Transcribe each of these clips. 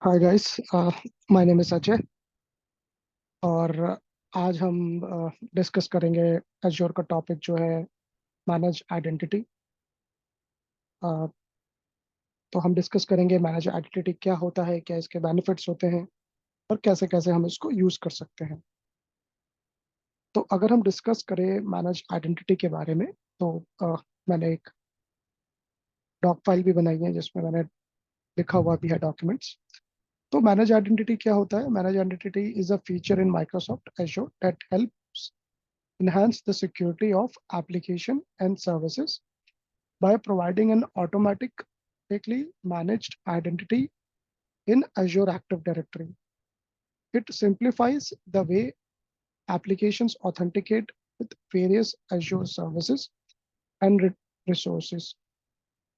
Hi guys, my name is Ajay. और आज हम डिस्कस करेंगे एज्योर का टॉपिक जो है मैनेज आइडेंटिटी। तो हम डिस्कस करेंगे मैनेज आइडेंटिटी क्या होता है, क्या इसके बेनिफिट्स होते हैं और कैसे कैसे हम इसको यूज़ कर सकते हैं। तो अगर हम डिस्कस करें मैनेज आइडेंटिटी के बारे में, तो मैंने एक डॉक फाइल भी बनाई है जिसमें मैंने लिखा हुआ भी है डॉक्यूमेंट्स। तो मैनेज आइडेंटिटी क्या होता है? Manage identity is a feature in Microsoft azure that helps enhance the security of application and services by providing an automatically managed identity in Azure Active Directory. It simplifies the way applications authenticate with various Azure services and resources.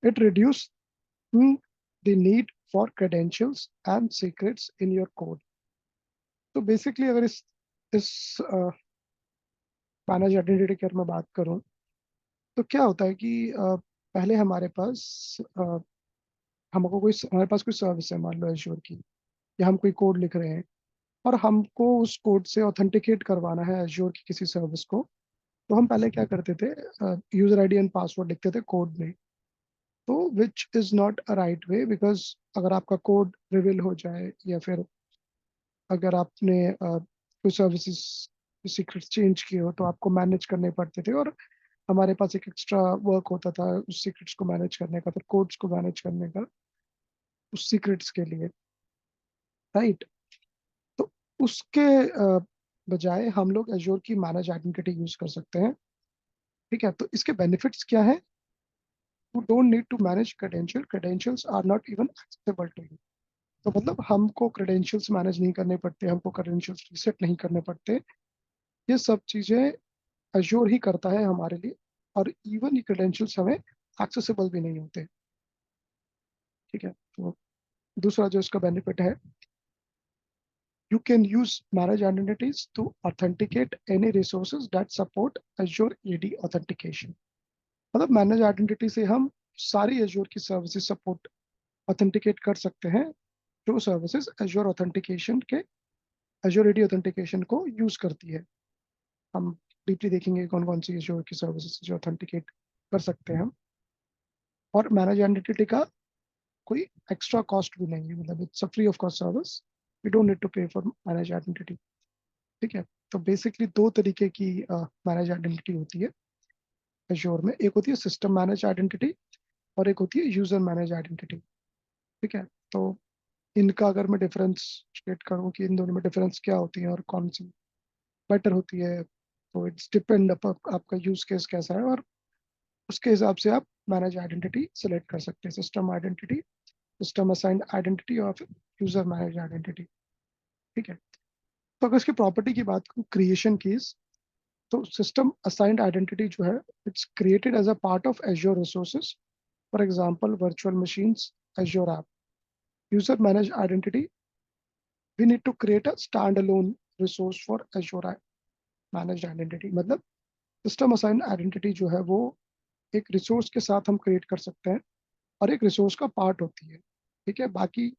It reduces the need for credentials and secrets in your code. तो basically अगर इस manage identity की अगर मैं बात करूं, तो क्या होता है कि पहले हमारे पास कोई सर्विस है, मान लो एश्योर की, या हम कोई कोड लिख रहे हैं और हमको उस कोड से ऑथेंटिकेट करवाना है एश्योर की किसी सर्विस को। तो हम पहले क्या करते थे, यूजर आईडी एंड पासवर्ड लिखते थे कोड में। तो which is not a right way, because अगर आपका कोड रिवील हो जाए या फिर अगर आपने कोई सर्विसेज सीक्रेट चेंज किए हो तो आपको मैनेज करने पड़ते थे, और हमारे पास एक एक्स्ट्रा वर्क होता था उस सीक्रेट्स को मैनेज करने का, फिर कोड्स को मैनेज करने का उस सीक्रेट्स के लिए, राइट। तो उसके बजाय हम लोग एज्योर की मैनेज आइडेंटिटी यूज कर सकते हैं। ठीक है, तो इसके बेनिफिट्स क्या है? You don't need to manage credentials are not even accessible to you. तो मतलब हमको क्रेडेंशियल्स मैनेज नहीं करने पड़ते, हमको क्रेडेंशियल्स रीसेट नहीं करने पड़ते। ये सब चीजें एज्योर ही करता है हमारे लिए, और इवन ये क्रेडेंशियल्स हमें एक्सेसिबल भी नहीं होते। ठीक है, तो दूसरा जो इसका बेनिफिट है, you can use managed identities to authenticate any resources that support Azure AD authentication. मतलब मैनेज आइडेंटिटी से हम सारी Azure की सर्विसेज सपोर्ट ऑथेंटिकेट कर सकते हैं, जो सर्विसेज Azure ऑथेंटिकेशन के Azure AD ऑथेंटिकेशन को यूज करती है। हम डीपली देखेंगे कौन कौन सी Azure की सर्विसेज जो ऑथेंटिकेट कर सकते हैं हम। और मैनेज आइडेंटिटी का कोई एक्स्ट्रा कॉस्ट भी नहीं है, मतलब it's a free of cost service. You don't need to pay for manage identity. ठीक है, तो बेसिकली दो तरीके की मैनेज आइडेंटिटी होती है एश्योर में। एक होती है सिस्टम मैनेज आइडेंटिटी और एक होती है यूजर मैनेज आइडेंटिटी। ठीक है, तो इनका अगर मैं डिफरेंस स्टेट करूँ कि इन दोनों में डिफरेंस क्या होती है और कौन सी बेटर होती है, तो इट्स डिपेंड आपका यूज केस कैसा है, और उसके हिसाब से आप मैनेज आइडेंटिटी सेलेक्ट कर सकते हैं, system identity, system assigned identity और फिर यूजर मैनेज आइडेंटिटी। ठीक है, तो अगर इसकी प्रॉपर्टी की बात करूँ, क्रिएशन कीज, तो सिस्टम असाइंड आइडेंटिटी जो है, it's created as a part of Azure resources, for example virtual machines, Azure app. User manage identity, we need to create a stand alone resource for Azure manage identity. मतलब system assigned identity जो है वो एक resource के साथ हम create कर सकते हैं और एक रिसोर्स का पार्ट होती है। ठीक है, बाकी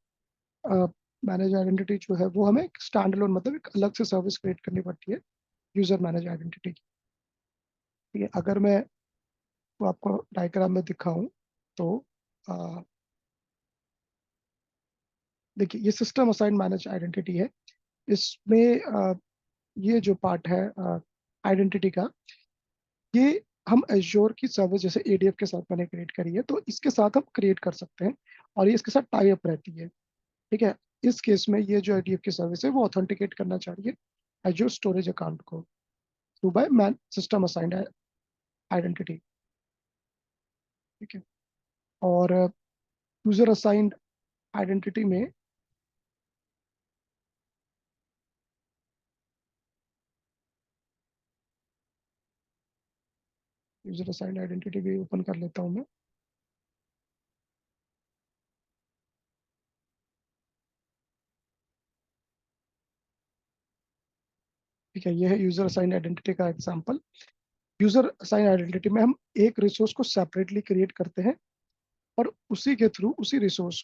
मैनेज आइडेंटिटी जो है वो हमें स्टैंड अलोन, मतलब एक अलग से सर्विस क्रिएट करनी पड़ती है यूजर मैनेज आइडेंटिटी की। ठीक है, अगर मैं वो आपको डायग्राम में दिखाऊं, तो अ, देखिए ये सिस्टम असाइंड मैनेज आइडेंटिटी है। इसमें ये जो पार्ट है आइडेंटिटी का, ये हम एज्योर की सर्विस जैसे एडीएफ के साथ मैंने क्रिएट करी है, तो इसके साथ हम क्रिएट कर सकते हैं और ये इसके साथ टाई अप रहती है। ठीक है, इस केस में ये जो एडीएफ की सर्विस है वो ऑथेंटिकेट करना चाहिए एज्योर स्टोरेज अकाउंट को through by man system assigned identity. ठीक है, और यूजर असाइंड आइडेंटिटी में यूजर असाइंड आइडेंटिटी भी ओपन कर लेता हूँ मैं। ठीक है, ये है यूजर असाइंड आइडेंटिटी का एग्जांपल। यूजर असाइंड आइडेंटिटी में हम एक रिसोर्स को सेपरेटली क्रिएट करते हैं और उसी के थ्रू उसी रिसोर्स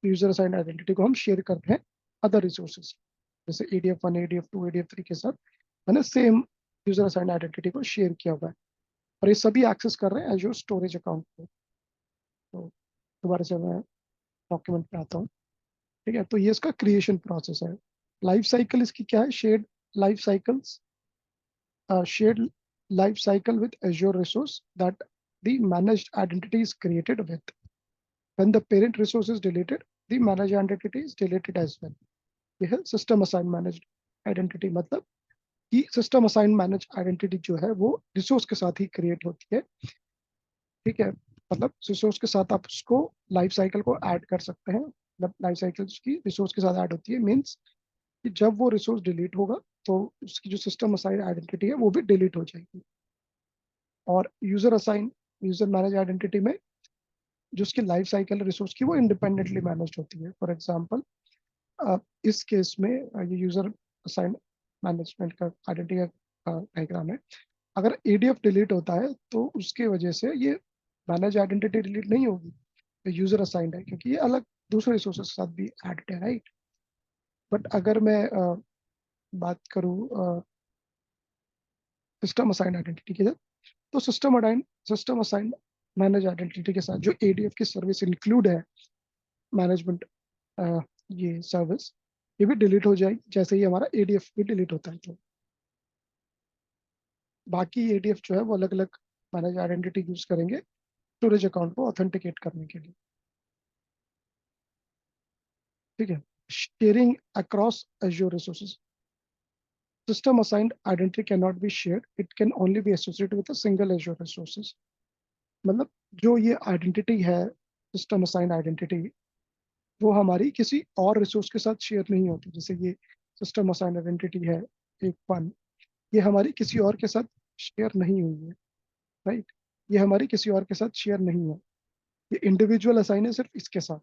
यूजर असाइंड आइडेंटिटी को हम शेयर करते हैं अदर रिसोर्सेज, जैसे ADF1, ADF2, ADF3 के साथ मैंने सेम यूजर असाइंड आइडेंटिटी को शेयर किया हुआ है, और ये सभी एक्सेस कर रहे हैं एजूर स्टोरेज अकाउंट को। तो दोबारा से मैं डॉक्यूमेंट पे आता हूँ। ठीक है, तो ये इसका क्रिएशन प्रोसेस है। लाइफ साइकिल इसकी क्या है? Shared life cycles, shared life cycle with Azure resource that the managed identity is created with. When the parent resource is deleted, the managed identity is deleted as well. यह है system assign managed identity, मतलब कि system assign manage identity जो है वो resource के साथ ही create होती है। ठीक है, मतलब रिसोर्स के साथ आप उसको लाइफ साइकिल को ऐड कर सकते हैं, मतलब लाइफ साइकिल की रिसोर्स के साथ ऐड होती है, मीन्स कि जब वो रिसोर्स डिलीट होगा तो उसकी जो सिस्टम असाइन आइडेंटिटी है वो भी डिलीट हो जाएगी। और यूजर मैनेज आइडेंटिटी में जो उसकी लाइफ साइकिल रिसोर्स की वो इंडिपेंडेंटली मैनेज होती है। फॉर एग्जांपल इस केस में ये यूजर असाइन मैनेजमेंट का आइडेंटिटी का डायग्राम है। अगर ADF डिलीट होता है तो उसके वजह से ये मैनेज आइडेंटिटी डिलीट नहीं होगी, तो यूजर असाइंड है, क्योंकि ये अलग दूसरे रिसोर्सेज के साथ भी एडेड है, राइट। बट अगर मैं बात करूँ सिस्टम असाइंड आइडेंटिटी की, तो सिस्टम असाइंड मैनेज आइडेंटिटी के साथ जो ADF की सर्विस इंक्लूड है, मैनेजमेंट ये सर्विस, ये भी डिलीट हो जाएगी जैसे ही हमारा ADF भी डिलीट होता है। तो बाकी ADF जो है वो अलग अलग मैनेज आइडेंटिटी यूज करेंगे स्टोरेज अकाउंट को ऑथेंटिकेट करने के लिए। ठीक है, sharing across azure resources, system assigned identity can not be shared, it can only be associated with a single azure resources. मतलब जो ये आइडेंटिटी है सिस्टम असाइंड आइडेंटिटी, वो हमारी किसी और रिसोर्स के साथ शेयर नहीं होती। जैसे ये सिस्टम असाइंड आइडेंटिटी है एक वन, ये हमारी किसी और के साथ शेयर नहीं हुई है, राइट। ये हमारी किसी और के साथ शेयर नहीं है, ये इंडिविजुअल असाइन है सिर्फ इसके साथ,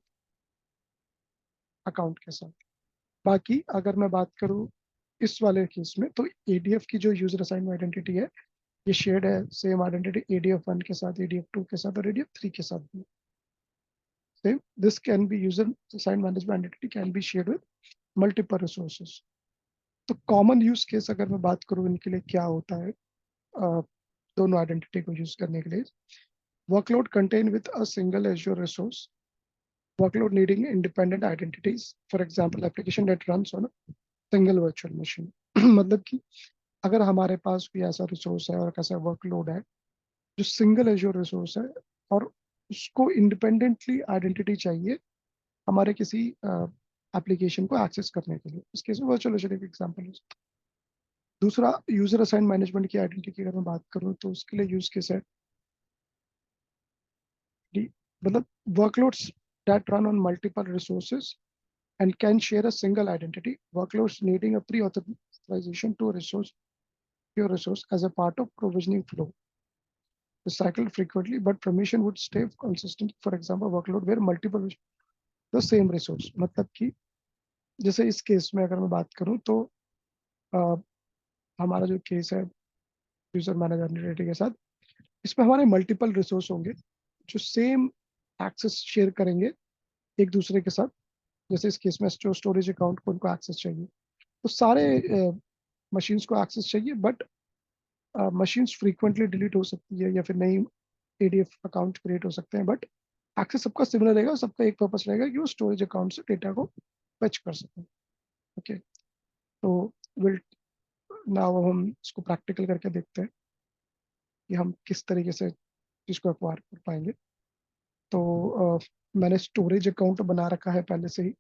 अकाउंट के साथ। बाकी अगर मैं बात करूँ इस वाले केस में, तो ADF की जो यूजर असाइन आइडेंटिटी है ये शेयर्ड है सेम आइडेंटिटी ADF1 के साथ, ADF2 के साथ और ADF3 के साथ भी। Same this can be user assign management identity can be shared with multiple resources. तो कॉमन यूज केस अगर मैं बात करूँ इनके लिए क्या होता है, दोनों आइडेंटिटी को यूज करने के लिए, workload contain with a single azure resource, workload needing independent identities, for example application that runs on a single virtual machine। मतलब कि अगर हमारे पास कोई ऐसा रिसोर्स है और ऐसा वर्कलोड है जो सिंगल एज्योर रिसोर्स है, और उसको इंडिपेंडेंटली आइडेंटिटी चाहिए हमारे किसी एप्लीकेशन को एक्सेस करने के लिए, इस केस में वर्चुअल मशीन एक एग्जांपल है। दूसरा यूजर असाइन मैनेजमेंट की आइडेंटिटी की अगर मैं बात करूँ तो उसके लिए यूज केस है मतलब workloads that run on multiple resources and can share a single identity, workloads needing a pre-authorization to resource your resource as a part of provisioning flow. The cycle frequently, but permission would stay consistent. For example, workload where multiple the same resource, मतलब कि जैसे इस case में अगर मैं बात करूं तो आ, हमारा जो केस है यूजर मैनेज आइडेंटिटी के साथ, इसमें हमारे मल्टीपल रिसोर्स होंगे जो सेम एक्सेस शेयर करेंगे एक दूसरे के साथ। जैसे इस केस में जो स्टोरेज अकाउंट को उनको एक्सेस चाहिए, तो सारे मशीन्स को एक्सेस चाहिए, बट मशीन्स फ्रीक्वेंटली डिलीट हो सकती है या फिर नई ADF अकाउंट क्रिएट हो सकते हैं, बट एक्सेस सबका सिमिलर रहेगा, सबका एक पर्पस रहेगा कि वो स्टोरेज अकाउंट से डेटा को फेच कर सकें। ओके, तो विल नाउ हम इसको प्रैक्टिकल करके देखते हैं कि हम किस तरीके से इसको एक्वायर कर पाएंगे। तो मैंने स्टोरेज अकाउंट बना रखा है पहले से ही,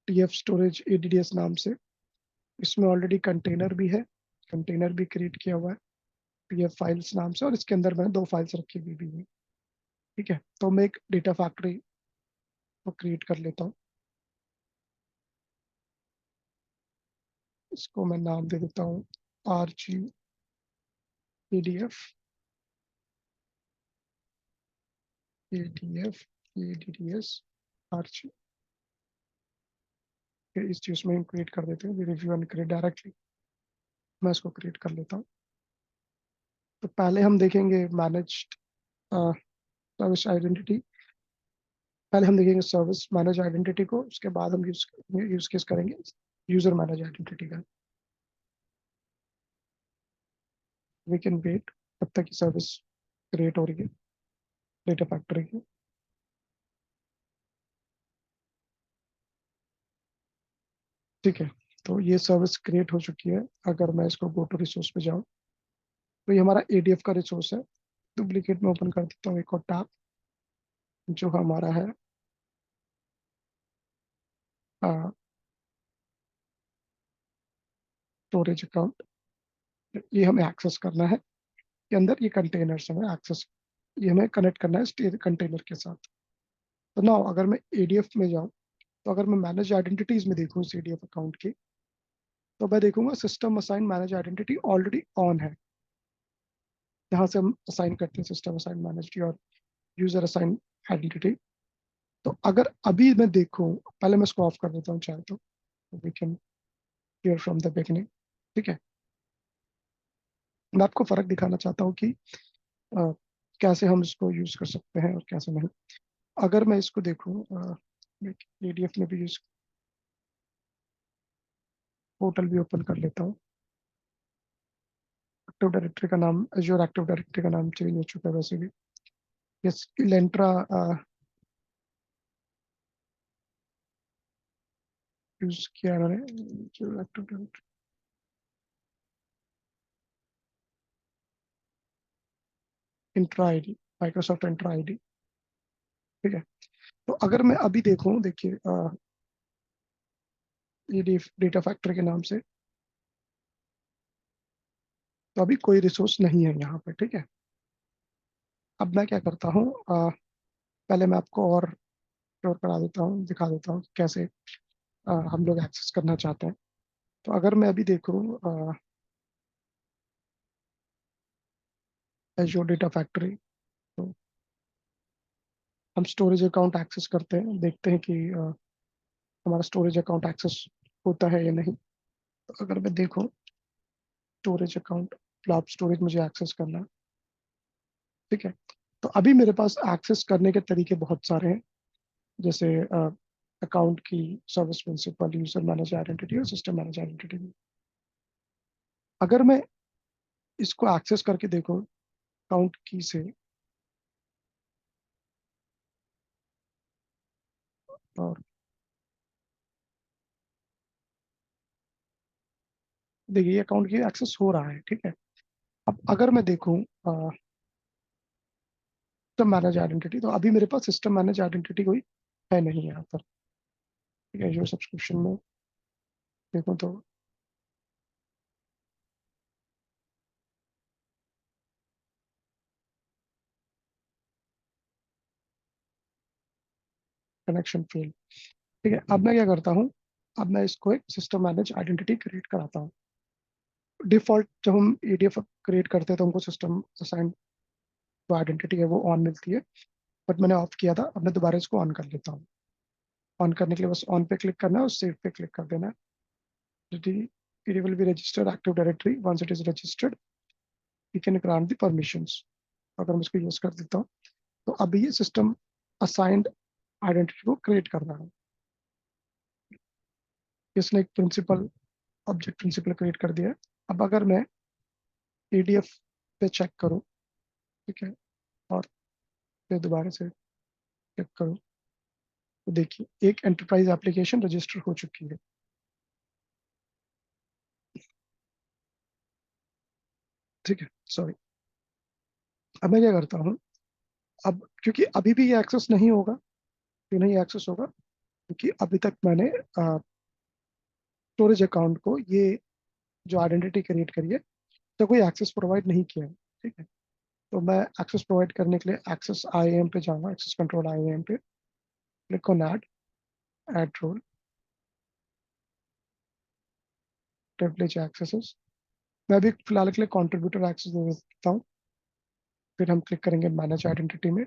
TF स्टोरेज ADDS नाम से। इसमें ऑलरेडी कंटेनर भी है, कंटेनर भी क्रिएट किया हुआ है PF फाइल्स नाम से, और इसके अंदर मैंने दो फाइल्स रखी हुई भी है। ठीक है, तो मैं एक डेटा फैक्ट्री को क्रिएट कर लेता हूँ। इसको मैं नाम दे देता हूँ RGADF ADF ADDS RG। इस चीज में हम क्रिएट कर देते हैं, रिव्यू एंड क्रिएट डायरेक्टली। मैं इसको क्रिएट कर लेता हूँ। तो पहले हम देखेंगे मैनेज्ड सर्विस आइडेंटिटी, पहले हम देखेंगे सर्विस मैनेज आइडेंटिटी को, उसके बाद हम यूज केस करेंगे यूजर मैनेज आइडेंटिटी का। वी कैन वेट तब तक की सर्विस क्रिएट हो रही है डेटा फैक्ट्री की। ठीक है, तो ये सर्विस क्रिएट हो चुकी है। अगर मैं इसको गो टू रिसोर्स पे जाऊँ तो ये हमारा एडीएफ का रिसोर्स है। डुप्लीकेट में ओपन कर देता हूँ एक और टैब जो हमारा है स्टोरेज अकाउंट। ये हमें एक्सेस करना है, के अंदर ये कंटेनर्स हमें एक्सेस, ये हमें कनेक्ट करना है कंटेनर के साथ। तो नाउ अगर मैं एडीएफ में जाऊँ, तो अगर मैं मैनेज आइडेंटिटीज में देखूँ इस एडीएफ अकाउंट की, तो मैं देखूंगा system assign manage identity already on है। यहाँ से हम असाइन करते हैं सिस्टम असाइन मैनेज और यूजर असाइन आइडेंटिटी। तो अगर अभी मैं देखूं, पहले मैं इसको ऑफ कर देता हूँ चाहे तो we can clear from the beginning. ठीक है, मैं आपको फर्क दिखाना चाहता हूँ कि अ, कैसे हम इसको यूज कर सकते हैं और कैसे नहीं। अगर मैं इसको देखूँ एडीएफ में भी यूज, पोर्टल भी ओपन कर लेता हूँ। एक्टिव डायरेक्टरी का नाम, एज्योर एक्टिव डायरेक्टरी का नाम चेंज हो चुका है वैसे भी। यस, इलेंट्रा यूज किया है मैंने, जो active directory, intra ID, Microsoft intra ID. ठीक है, तो अगर मैं अभी देखूं, देखिए ये डेटा फैक्ट्री के नाम से, तो अभी कोई रिसोर्स नहीं है यहाँ पे। ठीक है, अब मैं क्या करता हूँ, पहले मैं आपको और श्योर करा देता हूँ, दिखा देता हूँ कि कैसे हम लोग एक्सेस करना चाहते हैं। तो अगर मैं अभी देखूँ एज्योर डेटा फैक्ट्री, तो हम स्टोरेज अकाउंट एक्सेस करते हैं, देखते हैं कि हमारा स्टोरेज अकाउंट एक्सेस होता है या नहीं। तो अगर मैं देखूँ स्टोरेज अकाउंट, क्लाउड स्टोरेज मुझे एक्सेस करना है। ठीक है, तो अभी मेरे पास एक्सेस करने के तरीके बहुत सारे हैं, जैसे अकाउंट की, service principal, user manage identity और सिस्टम मैनेज आइडेंटिटी। अगर मैं इसको एक्सेस करके देखूं अकाउंट की से, और देखिए अकाउंट की एक्सेस हो रहा है। ठीक है, अब अगर मैं देखूं सिस्टम मैनेज आइडेंटिटी, तो अभी मेरे पास सिस्टम मैनेज आइडेंटिटी कोई है नहीं यहाँ पर। ठीक है, जो सब्सक्रिप्शन में देखो तो कनेक्शन फेल। ठीक है, अब मैं क्या करता हूँ, अब मैं इसको एक सिस्टम मैनेज आइडेंटिटी क्रिएट कराता हूँ। डिफॉल्ट जब हम ईडीएफ क्रिएट करते हैं तो हमको सिस्टम असाइन जो आइडेंटिटी है वो ऑन मिलती है, बट मैंने ऑफ किया था। अब मैं दोबारा इसको ऑन कर लेता हूँ। ऑन करने के लिए बस ऑन पे क्लिक करना है और सेव पे क्लिक कर देना है। it will be registered active directory once it is registered we can grant the permissions। अगर मैं इसको यूज कर देता हूँ तो अभी ये सिस्टम असाइंड आइडेंटिटी को क्रिएट कर रहा है। इसने एक प्रिंसिपल, ऑब्जेक्ट प्रिंसिपल क्रिएट कर दिया है। अब अगर मैं पीडीएफ पे चेक करूँ, ठीक है, और फिर दोबारा से चेक करूँ, तो देखिए एक एंटरप्राइज एप्लीकेशन रजिस्टर हो चुकी है। ठीक है, सॉरी। अब मैं क्या करता हूँ, अब क्योंकि अभी भी ये एक्सेस नहीं होगा, क्यों नहीं एक्सेस होगा, क्योंकि अभी तक मैंने स्टोरेज अकाउंट को, ये जो आइडेंटिटी क्रिएट करी है, तो कोई एक्सेस प्रोवाइड नहीं किया है। ठीक है, तो मैं एक्सेस प्रोवाइड करने के लिए एक्सेस आईएएम पे जाऊंगा, एक्सेस कंट्रोल आईएएम पे click on add, add role, privilege accesses. मैं अभी फिलहाल के लिए कंट्रीब्यूटर एक्सेस दे देता हूँ। फिर हम क्लिक करेंगे मैनेज आइडेंटिटी में,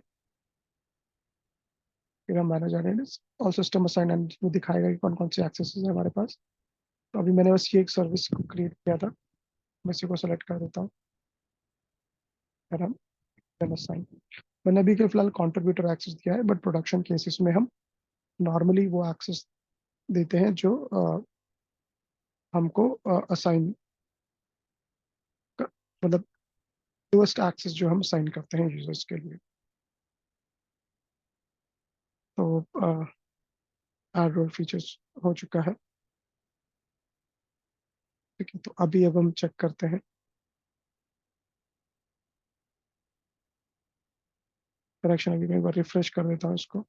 फिर हम मैनेज आइडेंटिटी और सिस्टम असाइन में दिखाएगा कि कौन कौन से एक्सेस है हमारे पास। तो अभी मैंने बस ये एक सर्विस को क्रिएट किया था, मैं इसी को सेलेक्ट कर देता हूँ, फिर हम असाइन। मैंने अभी के फिलहाल कंट्रीब्यूटर एक्सेस दिया है, बट प्रोडक्शन केसेस में हम नॉर्मली वो एक्सेस देते हैं जो हमको असाइन, मतलब लोएस्ट एक्सेस जो हम असाइन करते हैं यूजर्स के लिए। तो एड रोल फीचर्स हो चुका है। ठीक है, तो अभी अब हम चेक करते हैं कनेक्शन। अभी मैं एक बार रिफ्रेश कर देता हूँ इसको।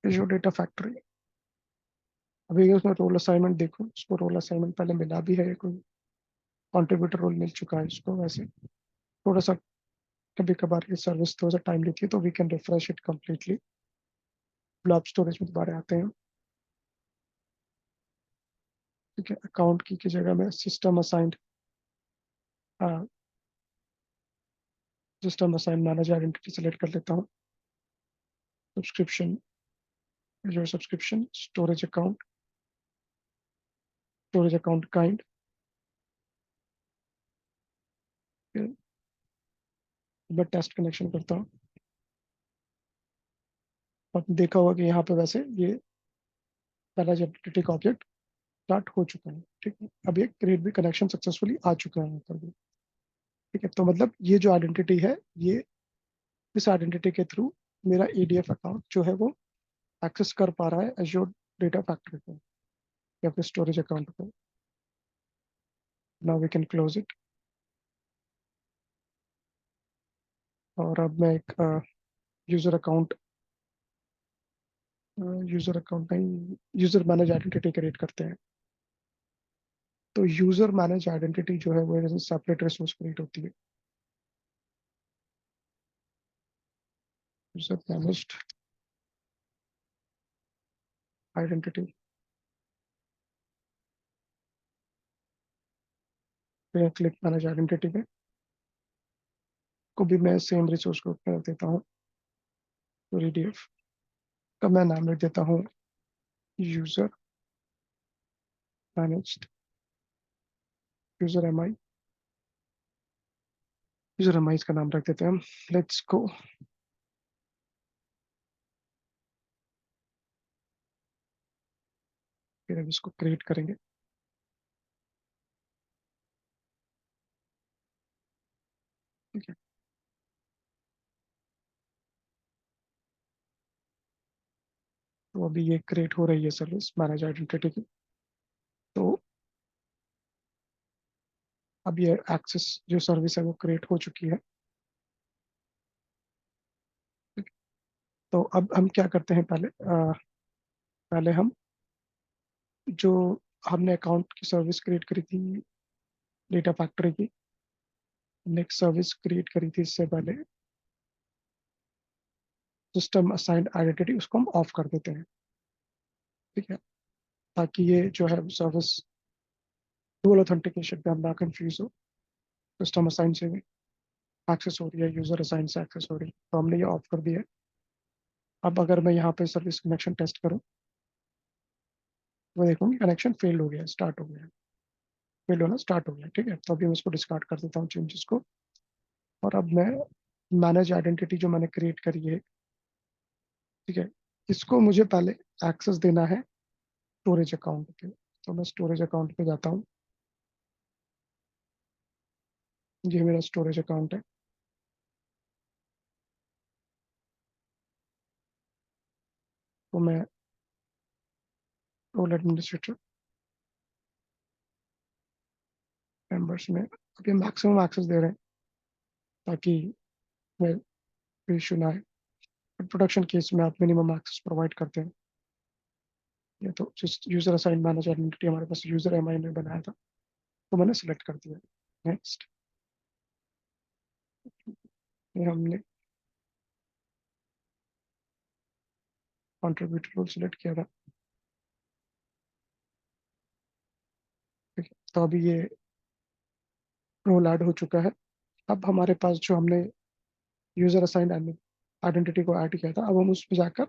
जो डेटा फैक्ट्री, अभी उसमें रोल असाइनमेंट देखो, उसको रोल असाइनमेंट पहले मिला भी है, कोई कंट्रीब्यूटर रोल मिल चुका है इसको। वैसे थोड़ा सा कभी कभार ये सर्विस थोड़ा सा टाइम लेती है, तो we can refresh it completely. Blob storage में दोबारा आते हैं। ठीक है, अकाउंट की जगह में system assign manage identity select कर लेता हूँ। सब्सक्रिप्शन, जो सब्सक्रिप्शन स्टोरेज अकाउंट काइंड। मैं टेस्ट कनेक्शन करता हूँ। और देखा होगा कि यहाँ पे वैसे ये पहला जब का ऑब्जेक्ट स्टार्ट हो चुका है। ठीक है, अब ये क्रिएट भी कनेक्शन सक्सेसफुली आ चुका है यहाँ पर भी। ठीक है, तो मतलब ये जो आइडेंटिटी है, ये इस आइडेंटिटी के थ्रू मेरा ईडीएफ अकाउंट जो है वो एक्सेस कर पा रहा है एज्योर डेटा फैक्ट्री को या फिर स्टोरेज अकाउंट को। Now we can close it. और अब मैं एक यूजर अकाउंट यूजर अकाउंट नहीं, यूजर मैनेज आइडेंटिटी क्रिएट करते हैं। तो यूजर मैनेज आइडेंटिटी जो है वो एक सेपरेट रिसोर्स क्रिएट होती है। User managed identity, click manage identity पे को भी मैं सेम रिसोर्स को कर देता हूँ। तो रीडीएफ का मैं नाम लिख देता हूँ यूजर मैनेज्ड, यूजर एम आई, यूजर एम आई का नाम रख देते हैं हम। Let's go. फिर अब इसको क्रिएट करेंगे। ठीक है, तो अभी ये क्रिएट हो रही है सर्विस मैनेज आइडेंटिटी की। तो अब ये एक्सेस जो सर्विस है वो क्रिएट हो चुकी है। तो अब हम क्या करते हैं, पहले हम जो हमने अकाउंट की सर्विस क्रिएट करी थी डेटा फैक्ट्री की, नेक्स्ट सर्विस क्रिएट करी थी इससे पहले सिस्टम असाइंड आइडेंटिटी, उसको हम ऑफ कर देते हैं। ठीक है, ताकि ये जो है सर्विस डुअल ऑथेंटिकेशन पे हम ना कंफ्यूज हो। सिस्टम असाइन से भी एक्सेस हो रही है, यूजर असाइन से एक्सेस हो रही है, तो हमने ये ऑफ कर दिया है। अब अगर मैं यहाँ पे सर्विस कनेक्शन टेस्ट करूँ, तो देखूंगी कनेक्शन फेल हो गया, स्टार्ट हो गया, फेल होना स्टार्ट हो गया। ठीक है, तो अभी मैं इसको डिस्कार्ड कर देता हूँ चेंजेस को। और अब मैं मैनेज आइडेंटिटी जो मैंने क्रिएट करी है, ठीक है, इसको मुझे पहले एक्सेस देना है स्टोरेज अकाउंट पे। तो मैं स्टोरेज अकाउंट पे जाता हूँ। ये मेरा स्टोरेज अकाउंट है। तो मैं रोल एडमिनिस्ट्रेटर मेंबर्स में अभी मैक्सिमम एक्सेस दे रहे हैं, ताकि मैं इशू ना आए। प्रोडक्शन केस में आप मिनिमम एक्सेस प्रोवाइड करते हैं। ये तो जिस यूजर असाइन मैनेज आइडेंटिटी हमारे पास यूजर एमआई ने बनाया था, तो मैंने सिलेक्ट कर दिया। नेक्स्ट, ये हमने कंट्रीब्यूटर रोल सिलेक्ट किया था। ठीक है, तो अभी ये रोल ऐड हो चुका है। अब हमारे पास जो हमने यूजर असाइन आइडेंटिटी को ऐड किया था, अब हम उस पर जाकर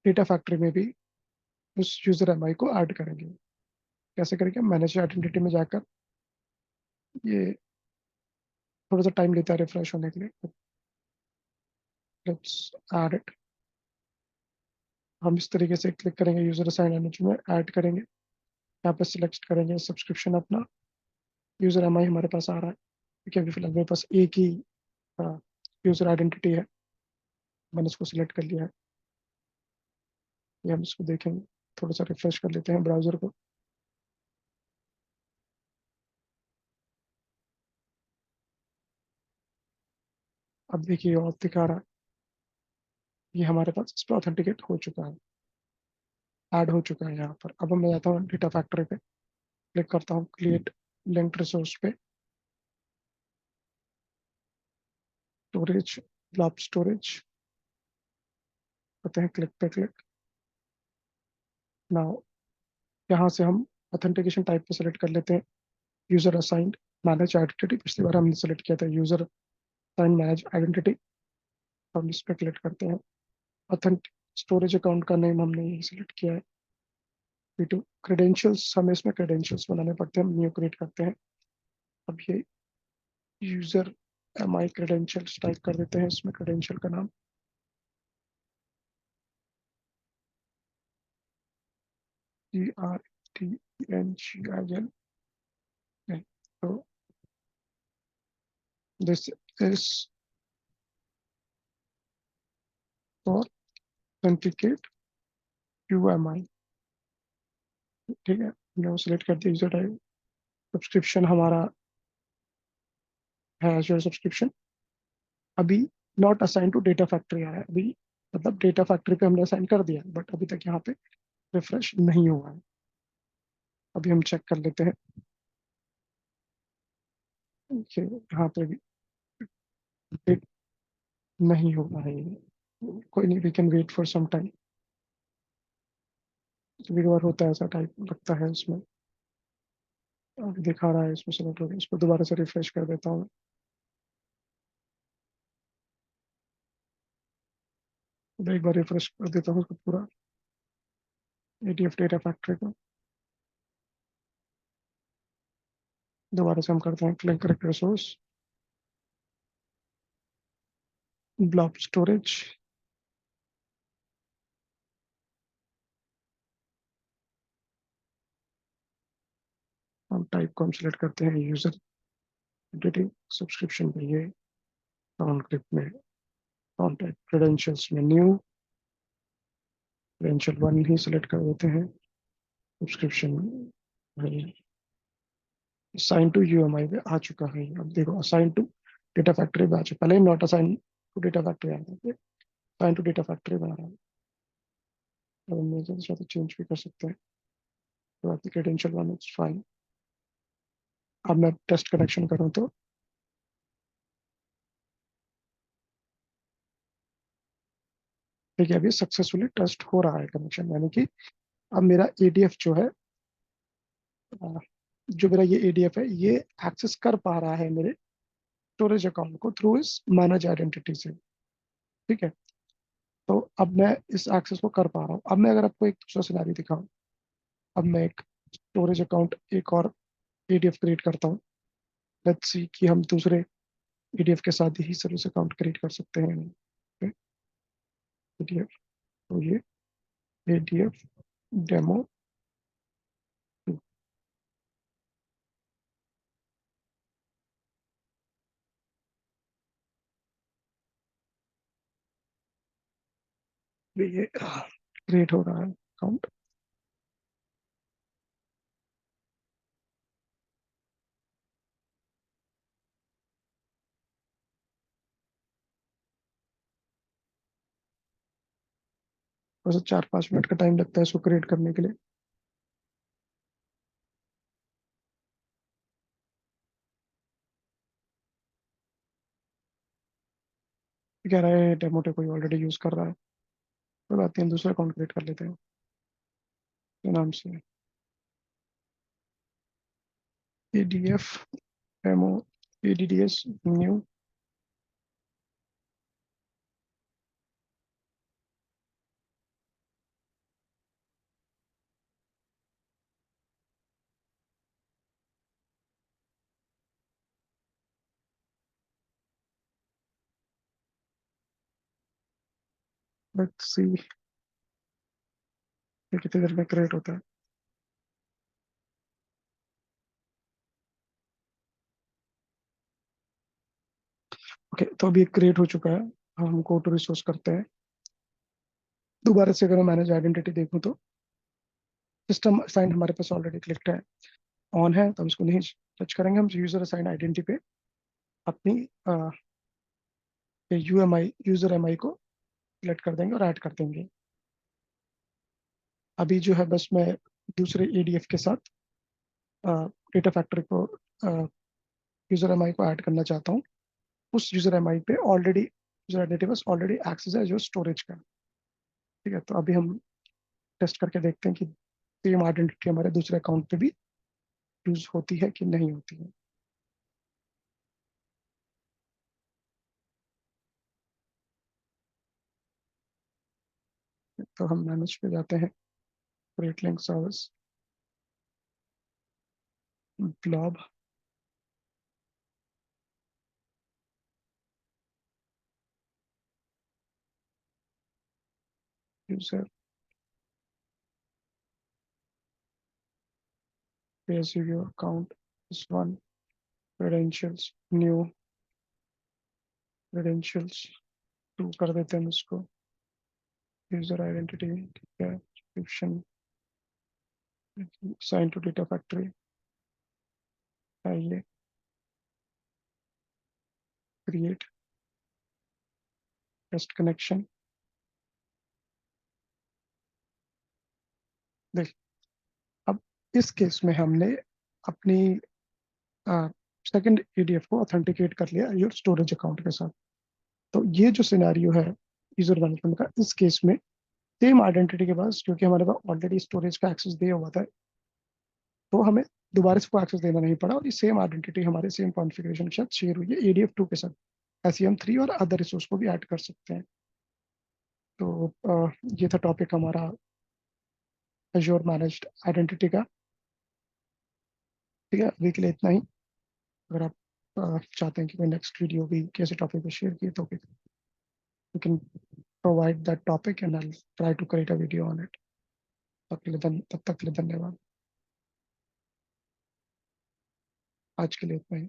डेटा फैक्ट्री में भी उस यूजर एमआई को ऐड करेंगे। कैसे करेंगे, मैनेज आइडेंटिटी में जाकर ये थोड़ा सा टाइम लेता है रिफ्रेश होने के लिए। Let's add it. हम इस तरीके से क्लिक करेंगे यूजर असाइन एनर्जी में, ऐड करेंगे, यहाँ पे सिलेक्ट करेंगे सब्सक्रिप्शन अपना। यूजर एम आई हमारे पास आ रहा है, क्योंकि अभी फिलहाल मेरे पास एक ही यूजर आइडेंटिटी है, मैंने इसको सिलेक्ट कर लिया है। ये हम इसको देखेंगे, थोड़ा सा रिफ्रेश कर लेते हैं ब्राउजर को। अब देखिए और दिखा रहा है, ये हमारे पास इस पर ऑथेंटिकेट हो चुका है, ऐड हो चुका है यहाँ पर। अब मैं जाता हूँ डेटा फैक्ट्री पे, क्लिक करता हूँ क्रिएट लिंक्ड रिसोर्स पे, स्टोरेज, ब्लॉब स्टोरेज करते हैं, क्लिक पे क्लिक। नाउ यहाँ से हम ऑथेंटिकेशन टाइप पे सेलेक्ट कर लेते हैं यूजर असाइंड मैनेज आइडेंटिटी। पिछली बार हमने सेलेक्ट किया था यूजर असाइंड मैनेज आइडेंटिटी, हम इस पर क्लिक करते हैं। ऑथेंटिक स्टोरेज अकाउंट का नेम हमने यही सिलेक्ट किया है, P2। क्रेडेंशियल्स हमें इसमें क्रेडेंशियल्स बनाने पड़ते हैं, हम न्यू क्रिएट करते हैं। अब ये यूजर एम आई क्रेडेंशियल्स टाइप कर देते हैं, इसमें क्रेडेंशियल का नाम CRTENGIL है। तो this is for authenticate UMI। ठीक है, हमने वो सिलेक्ट कर दिया यूजर टाइप। सब्सक्रिप्शन हमारा है एज्योर सब्सक्रिप्शन। अभी not assign to data factory आ रहा है अभी, मतलब डेटा फैक्ट्री पे हमने असाइन कर दिया, बट अभी तक यहाँ पे रिफ्रेश नहीं हुआ है। अभी हम चेक कर लेते हैं, ये यहाँ पे भी डेट नहीं हुआ है ये। कोई नहीं, we can wait for some time. कभी कभार होता है ऐसा, टाइप लगता है इसमें। अभी दिखा रहा है इसमें सेलेक्ट हो गया, इसको दोबारा से रिफ्रेश कर देता हूँ। तो एक बार रिफ्रेश कर देता हूँ उसको पूरा ADF डेटा फैक्ट्री को। दोबारा से हम करते हैं click correct resource, blob storage, हम टाइप को हम सिलेक्ट करते हैं यूजर आइडेंटिटी। सब्सक्रिप्शन पे ये, काउंट क्लिप में कॉन्टैक्ट, क्रेडेंशियल्स में न्यू, क्रेडेंशियल 1 ही सिलेक्ट कर देते हैं। सब्सक्रिप्शन असाइन टू UMI पे आ चुका है। अब देखो असाइन टू डेटा फैक्ट्री पे आ चुका, पहले not assign to data factory आ रहा था, असाइन टू डेटा फैक्ट्री बना रहा है। अब हम चाहते चेंज भी कर सकते हैं। तो आपकी क्रेडेंशियल 1 इज फाइन। अब मैं टेस्ट कनेक्शन करूँ तो ठीक है, अभी सक्सेसफुली टेस्ट हो रहा है कनेक्शन, यानी कि अब मेरा ADF जो है, अ, जो मेरा ये ADF है, ये एक्सेस कर पा रहा है मेरे स्टोरेज अकाउंट को थ्रू इस मैनेज आइडेंटिटी से। ठीक है, तो अब मैं इस एक्सेस को कर पा रहा हूँ। अब मैं अगर आपको एक दूसरा सिनारी दिखाऊं, अब मैं एक स्टोरेज अकाउंट, एक और ADF क्रिएट करता हूँ। लेट्स सी कि हम दूसरे ADF के साथ ही सर्विस अकाउंट क्रिएट कर सकते हैं। ADF, तो ये ADF डेमो, ये क्रिएट हो रहा है अकाउंट। वैसे 4-5 मिनट का टाइम लगता है इसको क्रिएट करने के लिए। कह रहा है डेमो कोई ऑलरेडी यूज कर रहा है, कोई बात नहीं, दूसरा अकाउंट क्रिएट कर लेते हैं के नाम से ADF demo ADDS new. Let's see ये कितनी देर में क्रिएट होता है। ओके, तो अभी क्रिएट हो चुका है। हम गो टू रिसोर्स करते हैं। दोबारा से अगर मैं मैनेज आइडेंटिटी देखूं तो सिस्टम असाइन हमारे पास ऑलरेडी क्लिक्ड है, ऑन है, तो हम इसको नहीं टच करेंगे। हम यूजर असाइन आइडेंटिटी पे अपनी यूएमआई यूजर एमआई को सिलेक्ट कर देंगे और ऐड कर देंगे। अभी जो है बस मैं दूसरे एडीएफ के साथ डेटा फैक्ट्री को यूजर एमआई को ऐड करना चाहता हूँ। उस यूजर एमआई पे ऑलरेडी यूजर आइडेंटिटी बस ऑलरेडी एक्सेस है जो स्टोरेज का। ठीक है, तो अभी हम टेस्ट करके देखते हैं कि सेम आइडेंटिटी हमारे दूसरे अकाउंट पे भी यूज होती है कि नहीं होती है। तो हम मैनेज पे जाते हैं, create link service, blob, user, page view account, this one, credentials, new credentials, to कर देते हैं हम इसको, यूजर आइडेंटिटी, ठीक है, description, sign to data factory है ये, क्रिएट टेस्ट कनेक्शन। देख, अब इस केस में हमने अपनी सेकंड ईडीएफ को ऑथेंटिकेट कर लिया योर स्टोरेज अकाउंट के साथ। तो ये जो सिनेरियो है यूजर मैनेजमेंट का, इस केस में सेम आइडेंटिटी के पास, क्योंकि हमारे पास ऑलरेडी स्टोरेज का एक्सेस दिया हुआ था, तो हमें दोबारा से कोई एक्सेस देना नहीं पड़ा और ये सेम आइडेंटिटी हमारे सेम कॉन्फ़िगरेशन के साथ शेयर हुई है एडीएफ 2 के साथ। ऐसे हम 3 और अदर रिसोर्स को भी ऐड कर सकते हैं। तो ये था टॉपिक हमारा एज्योर मैनेज्ड आइडेंटिटी का। ठीक है, अभी के लिए इतना ही। अगर आप चाहते हैं कि कोई नेक्स्ट वीडियो भी कैसे टॉपिक पे शेयर किए तो you can provide that topic and I try to create a video on it. तब तक के लिए धन्यवाद। आज के लिए इतना ही।